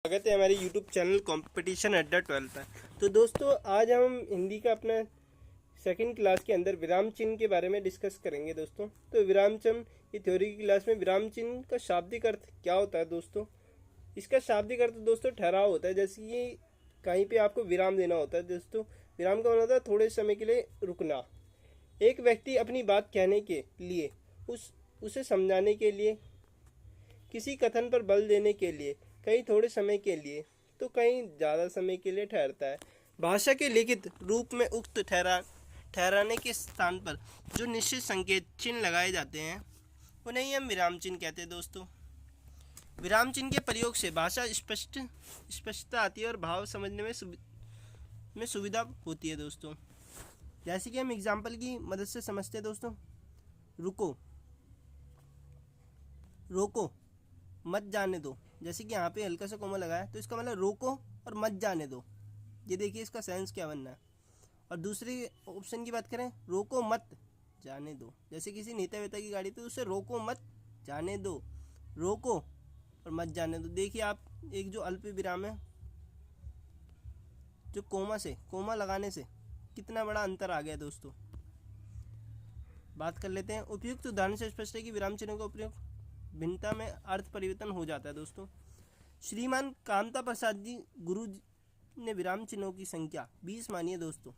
स्वागत है हमारे यूट्यूब चैनल कंपटीशन अड्डा 12 पर। तो दोस्तों आज हम हिंदी का अपना सेकंड क्लास के अंदर विराम चिन्ह के बारे में डिस्कस करेंगे दोस्तों। तो विराम चिन्ह की थ्योरी की क्लास में विराम चिन्ह का शाब्दिक अर्थ क्या होता है दोस्तों। इसका शाब्दिक अर्थ दोस्तों ठहराव होता है, जैसे कि कहीं पे आपको विराम देना होता है दोस्तों। विराम का मतलब होता है थोड़े समय के लिए रुकना। एक व्यक्ति अपनी बात कहने के लिए उसे समझाने के लिए, किसी कथन पर बल देने के लिए, कहीं थोड़े समय के लिए तो कहीं ज़्यादा समय के लिए ठहरता है। भाषा के लिखित रूप में उक्त ठहराने के स्थान पर जो निश्चित संकेत चिन्ह लगाए जाते हैं उन्हें ही हम विराम चिन्ह कहते हैं दोस्तों। विराम चिन्ह के प्रयोग से भाषा स्पष्टता आती है और भाव समझने में सुविधा होती है दोस्तों। जैसे कि हम एग्जाम्पल की मदद से समझते हैं दोस्तों। रुको, रोको, मत जाने दो। जैसे कि यहाँ पे हल्का सा कोमा लगा है तो इसका मतलब रोको और मत जाने दो। ये देखिए इसका सेंस क्या बनना है। और दूसरी ऑप्शन की बात करें, रोको मत जाने दो। जैसे किसी नेता वेता की गाड़ी तो उसे रोको मत जाने दो, रोको और मत जाने दो। देखिए आप, एक जो अल्प विराम है, जो कोमा लगाने से कितना बड़ा अंतर आ गया दोस्तों। बात कर लेते हैं। उपयुक्त उदाहरण से स्पष्ट है कि विराम चिन्हों का उपयोग भिन्नता में अर्थ परिवर्तन हो जाता है दोस्तों। श्रीमान कामता प्रसाद जी गुरु ने विराम चिन्हों की संख्या 20 मानी है दोस्तों।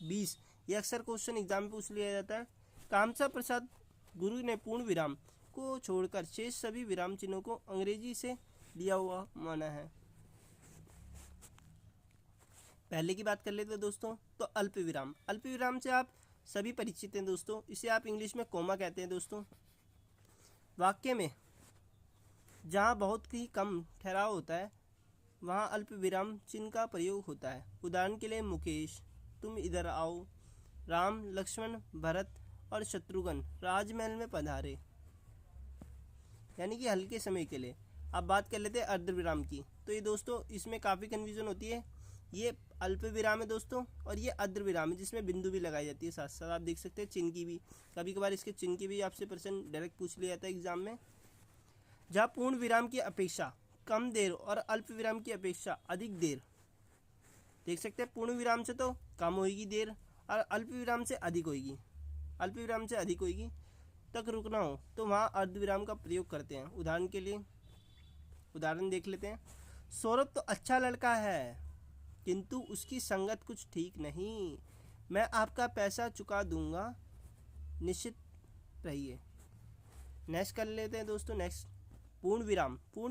20 ये अक्सर क्वेश्चन एग्जाम में पूछ लिया जाता है। कामता प्रसाद गुरु ने पूर्ण विराम को छोड़कर शेष सभी विराम चिन्हों को अंग्रेजी से लिया हुआ माना है। पहले की बात कर लेते हैं दोस्तों। तो अल्प विराम से आप सभी परिचित हैं दोस्तों। इसे आप इंग्लिश में कोमा कहते हैं दोस्तों। वाक्य में जहाँ बहुत ही कम ठहराव होता है वहाँ अल्प विराम चिन्ह का प्रयोग होता है। उदाहरण के लिए, मुकेश तुम इधर आओ, राम लक्ष्मण भरत और शत्रुघ्न राजमहल में पधारे, यानी कि हल्के समय के लिए। अब बात कर लेते हैं अर्धविराम की। तो ये दोस्तों इसमें काफ़ी कन्फ्यूजन होती है। ये अल्प विराम है दोस्तों और ये अर्धविराम है जिसमें बिंदु भी लगाई जाती है साथ साथ। आप देख सकते हैं चिन्ह की भी, कभी कभार इसके चिन्ह की भी आपसे प्रश्न डायरेक्ट पूछ लिया जाता है एग्जाम में। जहाँ पूर्ण विराम की अपेक्षा कम देर और अल्प विराम की अपेक्षा अधिक देर, देख सकते हैं पूर्ण विराम से तो कम होगी देर और अल्प विराम से अधिक होगी तक रुकना हो तो वहाँ अर्धविराम का प्रयोग करते हैं। उदाहरण के लिए उदाहरण देख लेते हैं। सौरभ तो अच्छा लड़का है किंतु उसकी संगत कुछ ठीक नहीं, मैं आपका पैसा चुका दूंगा, निश्चित रहिए। नेक्स्ट कर लेते हैं दोस्तों। नेक्स्ट पूर्ण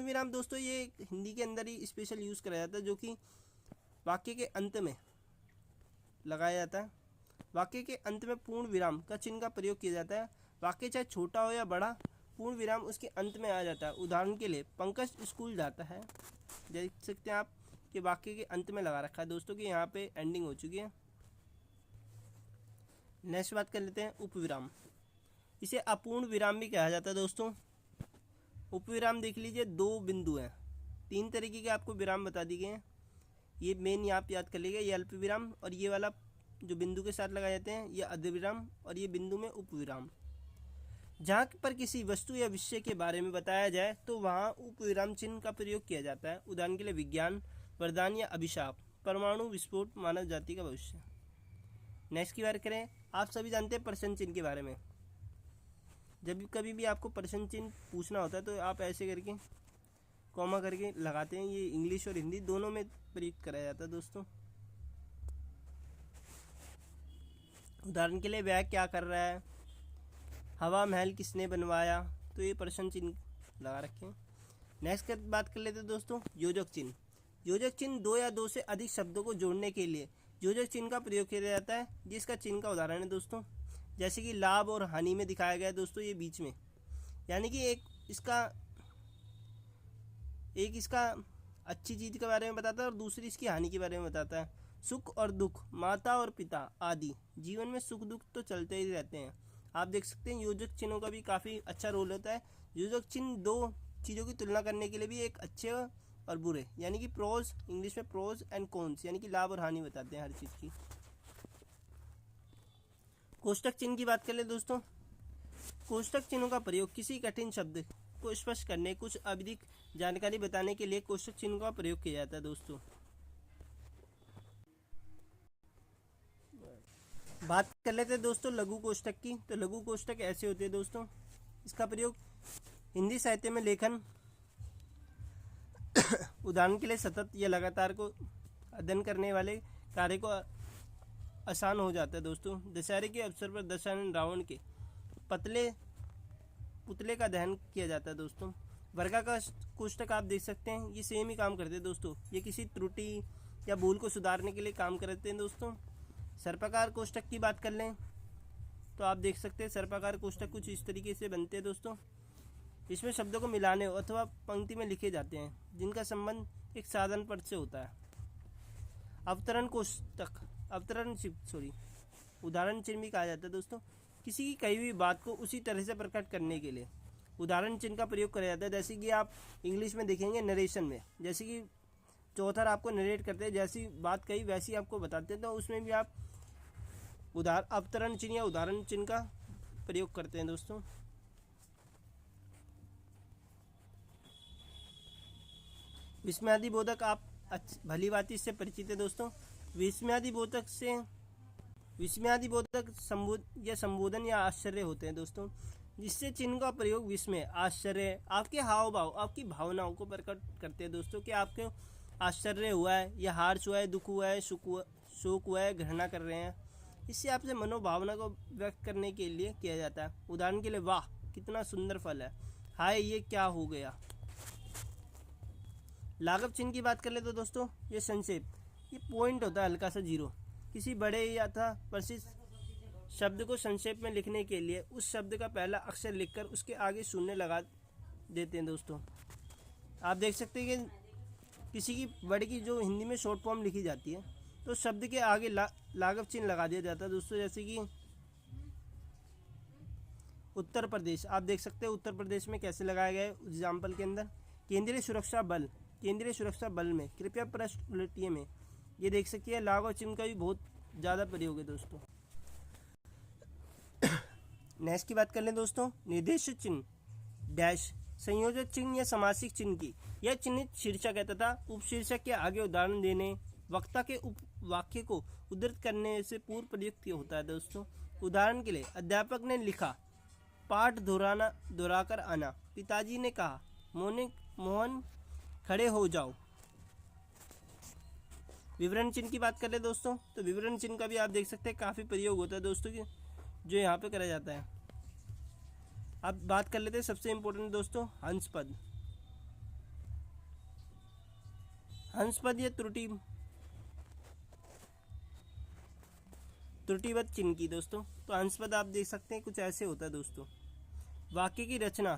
विराम दोस्तों ये हिंदी के अंदर ही स्पेशल यूज़ करा जाता है, जो कि वाक्य के अंत में लगाया जाता है। वाक्य के अंत में पूर्ण विराम का चिन्ह का प्रयोग किया जाता है। वाक्य चाहे छोटा हो या बड़ा, पूर्ण विराम उसके अंत में आ जाता है। उदाहरण के लिए, पंकज स्कूल जाता है। देख सकते हैं आप कि वाक्य के अंत में लगा रखा है दोस्तों कि यहाँ पे एंडिंग हो चुकी है। नेक्स्ट बात कर लेते हैं उपविराम। इसे अपूर्ण विराम भी कहा जाता है दोस्तों। उपविराम देख लीजिए, दो बिंदु हैं, 3 तरीके के आपको विराम बता दिए गए हैं। ये मेन आप याद कर लीजिए, ये अल्प विराम और ये वाला जो बिंदु के साथ लगाए जाते हैं ये अर्धविराम और ये बिंदु में उपविराम। जहाँ पर किसी वस्तु या विषय के बारे में बताया जाए तो वहाँ उपविराम चिन्ह का प्रयोग किया जाता है। उदाहरण के लिए, विज्ञान, वरदान या अभिशाप, परमाणु विस्फोट, मानव जाति का भविष्य। नेक्स्ट की बात करें, आप सभी जानते हैं प्रश्न चिन्ह के बारे में। जब कभी भी आपको प्रश्न चिन्ह पूछना होता है तो आप ऐसे करके कॉमा करके लगाते हैं। ये इंग्लिश और हिंदी दोनों में प्रयुक्त कराया जाता है दोस्तों। उदाहरण के लिए, वह क्या कर रहा है, हवा महल किसने बनवाया, तो ये प्रश्न चिन्ह लगा रखे हैं। नेक्स्ट बात कर लेते हैं दोस्तों योजक चिन्ह। योजक चिन्ह 2 या 2 से अधिक शब्दों को जोड़ने के लिए योजक चिन्ह का प्रयोग किया जाता है, जिसका चिन्ह का उदाहरण है दोस्तों। जैसे कि लाभ और हानि में दिखाया गया है दोस्तों, ये बीच में, यानी कि एक इसका अच्छी चीज़ के बारे में बताता है और दूसरी इसकी हानि के बारे में बताता है। सुख और दुख, माता और पिता आदि, जीवन में सुख दुख तो चलते ही रहते हैं। आप देख सकते हैं योजक चिन्हों का भी काफ़ी अच्छा रोल होता है। योजक चिन्ह 2 चीज़ों की तुलना करने के लिए भी एक अच्छे और बुरे, यानी कि प्रोज, इंग्लिश में प्रोज एंड कॉन्स, यानी कि लाभ और हानि बताते हैं हर चीज़ की। कोष्टक चिन्ह की बात कर ले दोस्तों। कोष्टक चिन्हों का प्रयोग किसी कठिन शब्द को स्पष्ट करने, कुछ अधिक जानकारी बताने के लिए कोष्टक चिन्ह का प्रयोग किया जाता है दोस्तों। बात कर लेते हैं दोस्तों लघु कोष्टक की। तो लघु कोष्टक ऐसे होते हैं दोस्तों, इसका प्रयोग हिंदी साहित्य में लेखन उदाहरण के लिए सतत या लगातार को अध्ययन करने वाले कार्य को आसान हो जाता है दोस्तों। दशहरे के अवसर पर दशानन रावण के पुतले का दहन किया जाता है दोस्तों। वर्गाकार कोष्टक आप देख सकते हैं, ये सेम ही काम करते हैं दोस्तों, ये किसी त्रुटि या भूल को सुधारने के लिए काम करते हैं दोस्तों। सर्पाकार कोष्टक की बात कर लें तो आप देख सकते हैं सर्पाकार कोष्टक कुछ इस तरीके से बनते हैं दोस्तों। इसमें शब्दों को मिलाने अथवा पंक्ति में लिखे जाते हैं जिनका संबंध एक साधारण पद से होता है। अवतरण कोष्टक उदाहरण चिन्ह भी कहा जाता है दोस्तों, किसी की कही हुई बात को उसी तरह से प्रकट करने के लिए उदाहरण चिन्ह का प्रयोग किया जाता है। जैसे कि आप इंग्लिश में देखेंगे नरेशन में, जैसे कि चौथर आपको नरेट करते हैं, जैसी बात कही वैसी आपको बताते हैं, तो उसमें भी आप अवतरण चिन्ह या उदाहरण चिन्ह का प्रयोग करते हैं दोस्तों। विस्मयादिबोधक आप भली भांति इससे परिचित है दोस्तों। विस्मयादिबोधक संबोधन या आश्चर्य होते हैं दोस्तों, जिससे चिन्ह का प्रयोग विस्मय, आश्चर्य, आपके हाव भाव, आपकी भावनाओं को प्रकट करते हैं दोस्तों कि आपके आश्चर्य हुआ है या हर्ष हुआ है, दुख हुआ है, शोक हुआ है, घृणा कर रहे हैं। इससे आपसे मनोभावना को व्यक्त करने के लिए किया जाता है। उदाहरण के लिए, वाह कितना सुंदर फल है, हाय ये क्या हो गया। लाघव चिन्ह की बात कर ले तो दोस्तों, ये संक्षेप, ये पॉइंट होता है हल्का सा जीरो। किसी बड़े या था प्रसिद्ध शब्द को संक्षेप में लिखने के लिए उस शब्द का पहला अक्षर लिखकर उसके आगे शून्य लगा देते हैं दोस्तों। आप देख सकते हैं कि किसी की वर्ड की जो हिंदी में शॉर्ट फॉर्म लिखी जाती है तो शब्द के आगे लाघव चिन्ह लगा दिया जाता है दोस्तों। जैसे कि उत्तर प्रदेश, आप देख सकते हैं उत्तर प्रदेश में कैसे लगाया गया है एग्जाम्पल के अंदर। केंद्रीय सुरक्षा बल में कृपया पृष्ठ उलटिए में, ये देख सकते हैं लाघव चिन्ह का भी बहुत ज़्यादा प्रयोग है दोस्तों। नेक्स्ट की बात कर लें दोस्तों, निर्देशित चिन्ह डैश संयोजक चिन्ह या समासिक चिन्ह की, यह चिन्हित शीर्षक है तथा उपशीर्षक के आगे उदाहरण देने, वक्ता के वाक्य को उद्धृत करने से पूर्व प्रयुक्त होता है दोस्तों। उदाहरण के लिए, अध्यापक ने लिखा, पाठ दोहराकर आना, पिताजी ने कहा, मोहन खड़े हो जाओ। विवरण चिन्ह की बात कर ले दोस्तों, तो विवरण चिन्ह का भी आप देख सकते हैं काफ़ी प्रयोग होता है दोस्तों की जो यहाँ पे करा जाता है। अब बात कर लेते हैं सबसे इम्पोर्टेंट दोस्तों, हंसपद या त्रुटिवत चिन्ह की दोस्तों। तो हंसपद आप देख सकते हैं कुछ ऐसे होता है दोस्तों, वाक्य की रचना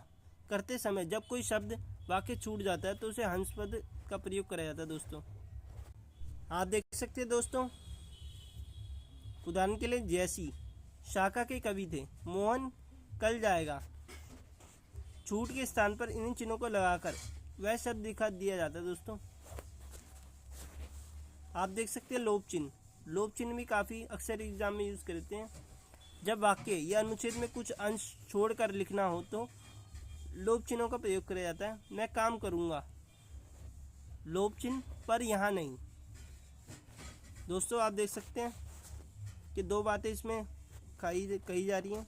करते समय जब कोई शब्द वाक्य छूट जाता है तो उसे हंसपद का प्रयोग करा जाता है दोस्तों। आप देख सकते हैं दोस्तों, उदाहरण के लिए, जैसी शाखा के कवि थे, मोहन कल जाएगा, छूट के स्थान पर इन चिन्हों को लगाकर वह शब्द दिखा दिया जाता है दोस्तों। आप देख सकते हैं लोप चिन्ह भी काफ़ी अक्सर एग्जाम में यूज़ करते हैं। जब वाक्य या अनुच्छेद में कुछ अंश छोड़कर लिखना हो तो लोप चिन्हों का प्रयोग किया जाता है। मैं काम करूँगा, लोप चिन्ह, पर यहाँ नहीं। दोस्तों आप देख सकते हैं कि दो बातें इसमें कही जा रही हैं।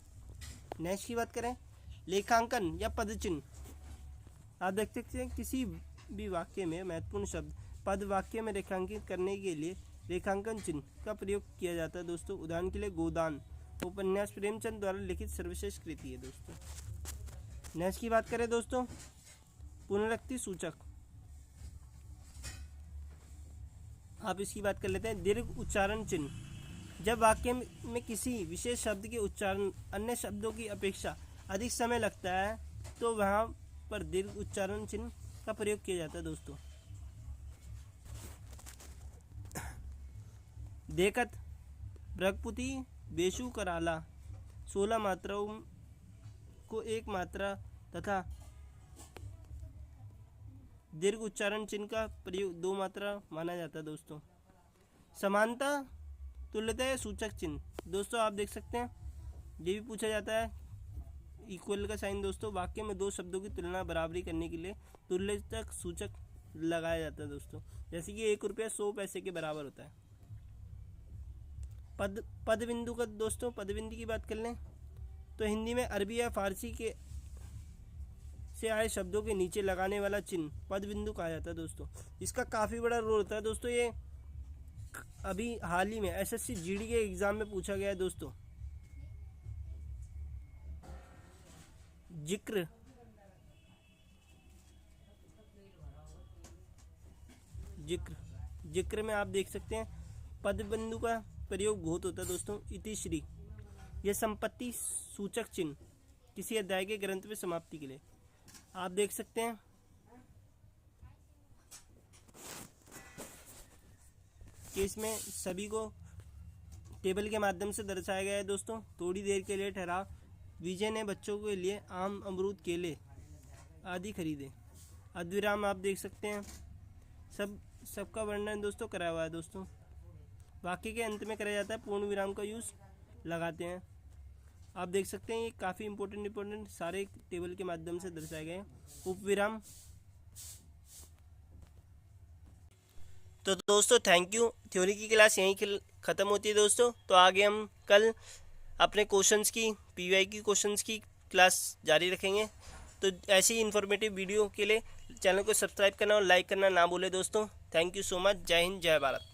नेक्स्ट की बात करें, लेखांकन या पद चिन्ह, आप देख सकते हैं किसी भी वाक्य में महत्वपूर्ण शब्द पद वाक्य में रेखांकित करने के लिए रेखांकन चिन्ह का प्रयोग किया जाता है दोस्तों। उदाहरण के लिए, गोदान उपन्यास प्रेमचंद द्वारा लिखित सर्वश्रेष्ठ कृति है दोस्तों। नेक्स्ट की बात करें दोस्तों, पुनरुक्ति सूचक, आप इसकी बात कर लेते हैं। दीर्घ उच्चारण चिन्ह, जब वाक्य में किसी विशेष शब्द के उच्चारण अन्य शब्दों की अपेक्षा अधिक समय लगता है तो वहाँ पर दीर्घ उच्चारण चिन्ह का प्रयोग किया जाता है दोस्तों। देखत, बृहस्पति, बेशु, कराला, 16 मात्राओं को एक मात्रा तथा दीर्घ उच्चारण चिन्ह का प्रयोग 2 मात्रा माना जाता है दोस्तों। समानता, तुल्यता या सूचक चिन्ह, दोस्तों आप देख सकते हैं ये भी पूछा जाता है इक्वल का साइन दोस्तों वाक्य में दो शब्दों की तुलना बराबरी करने के लिए तुल्यता सूचक लगाया जाता है दोस्तों। जैसे कि 1 रुपया 100 पैसे के बराबर होता है। पद बिंदु का दोस्तों, पद बिंदु की बात कर लें तो हिंदी में अरबी या फारसी के से आए शब्दों के नीचे लगाने वाला चिन्ह पद बिंदु कहा जाता है दोस्तों। इसका काफ़ी बड़ा रोल होता है दोस्तों। ये अभी हाल ही में एसएससी जीडी के एग्ज़ाम में पूछा गया है दोस्तों। जिक्र में आप देख सकते हैं पद बिंदु का प्रयोग बहुत होता है दोस्तों। इतिश्री, यह संपत्ति सूचक चिन्ह किसी अध्याय के ग्रंथ में समाप्ति के लिए आप देख सकते हैं। कि इसमें सभी को टेबल के माध्यम से दर्शाया गया है दोस्तों। थोड़ी देर के लिए ठहराव, विजय ने बच्चों के लिए आम, अमरूद, केले आदि खरीदे। अल्पविराम आप देख सकते हैं। सबका वर्णन दोस्तों करा हुआ है दोस्तों। वाक्य के अंत में करा जाता है पूर्ण विराम का यूज़ लगाते हैं। आप देख सकते हैं ये काफ़ी इंपॉर्टेंट सारे टेबल के माध्यम से दर्शाए गए हैं। उपविराम। तो दोस्तों थैंक यू। थ्योरी की क्लास यहीं ख़त्म होती है दोस्तों। तो आगे हम कल अपने क्वेश्चंस की पीवाई क्वेश्चंस की क्लास जारी रखेंगे। तो ऐसी ही इन्फॉर्मेटिव वीडियो के लिए चैनल को सब्सक्राइब करना और लाइक करना ना भूलें दोस्तों। Thank you so much. जय हिंद, जय भारत।